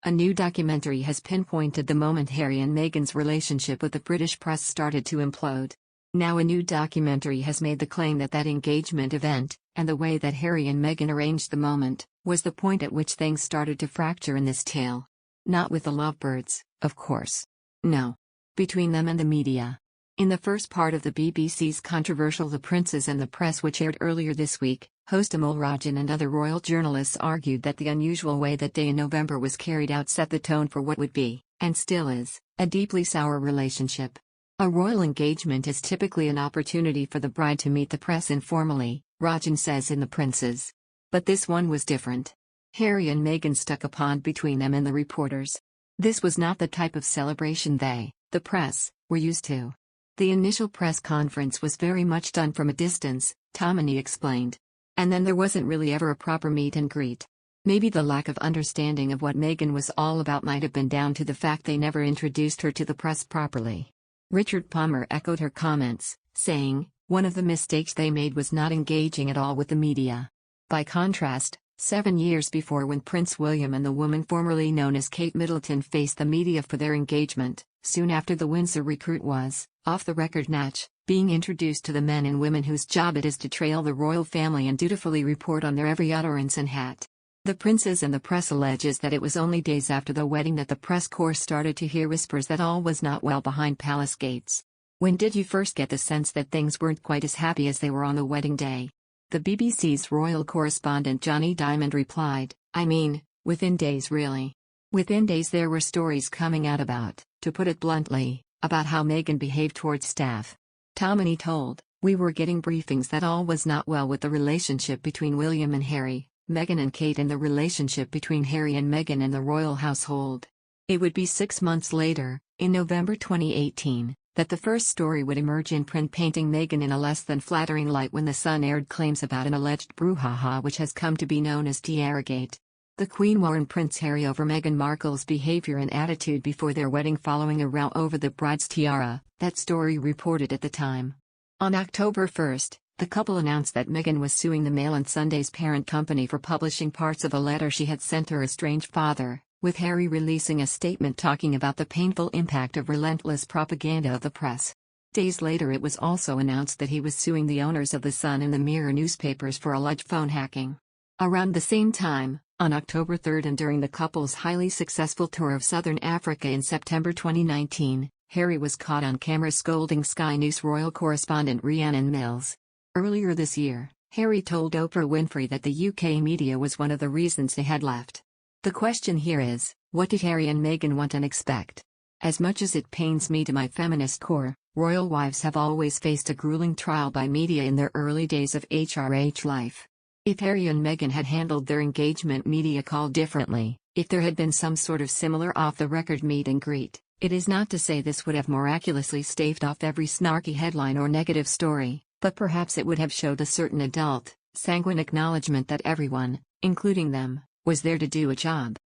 A new documentary has pinpointed the moment Harry and Meghan's relationship with the British press started to implode. Now a new documentary has made the claim that that engagement event, and the way that Harry and Meghan arranged the moment, was the point at which things started to fracture in this tale. Not with the lovebirds, of course. No. Between them and the media. In the first part of the BBC's controversial The Princes and the Press, which aired earlier this week, host Amol Rajan and other royal journalists argued that the unusual way that day in November was carried out set the tone for what would be, and still is, a deeply sour relationship. A royal engagement is typically an opportunity for the bride to meet the press informally, Rajan says in The Princes. But this one was different. Harry and Meghan stuck a pond between them and the reporters. This was not the type of celebration they, the press, were used to. The initial press conference was very much done from a distance, Tammany explained. And then there wasn't really ever a proper meet and greet. Maybe the lack of understanding of what Meghan was all about might have been down to the fact they never introduced her to the press properly. Richard Palmer echoed her comments, saying, "One of the mistakes they made was not engaging at all with the media." By contrast, 7 years before, when Prince William and the woman formerly known as Kate Middleton faced the media for their engagement, soon after the Windsor recruit was, off-the-record Natch, being introduced to the men and women whose job it is to trail the royal family and dutifully report on their every utterance and hat. The Princes and the Press alleges that it was only days after the wedding that the press corps started to hear whispers that all was not well behind palace gates. "When did you first get the sense that things weren't quite as happy as they were on the wedding day?" The BBC's royal correspondent Johnny Diamond replied, "I mean, within days really. Within days there were stories coming out about, to put it bluntly, about how Meghan behaved towards staff." Tammany told, "We were getting briefings that all was not well with the relationship between William and Harry, Meghan and Kate, and the relationship between Harry and Meghan and the royal household." It would be 6 months later, in November 2018, that the first story would emerge in print painting Meghan in a less than flattering light when The Sun aired claims about an alleged brouhaha which has come to be known as Tiaragate. The Queen warned Prince Harry over Meghan Markle's behavior and attitude before their wedding following a row over the bride's tiara, that story reported at the time. On October 1, the couple announced that Meghan was suing the Mail and Sunday's parent company for publishing parts of a letter she had sent her estranged father, with Harry releasing a statement talking about the painful impact of relentless propaganda of the press. Days later it was also announced that he was suing the owners of The Sun and the Mirror newspapers for alleged phone hacking. Around the same time, on October 3 and during the couple's highly successful tour of southern Africa in September 2019, Harry was caught on camera scolding Sky News royal correspondent Rhiannon Mills. Earlier this year, Harry told Oprah Winfrey that the UK media was one of the reasons they had left. The question here is, what did Harry and Meghan want and expect? As much as it pains me to my feminist core, royal wives have always faced a grueling trial by media in their early days of HRH life. If Harry and Meghan had handled their engagement media call differently, if there had been some sort of similar off-the-record meet and greet, it is not to say this would have miraculously staved off every snarky headline or negative story, but perhaps it would have showed a certain adult, sanguine acknowledgement that everyone, including them, was there to do a job.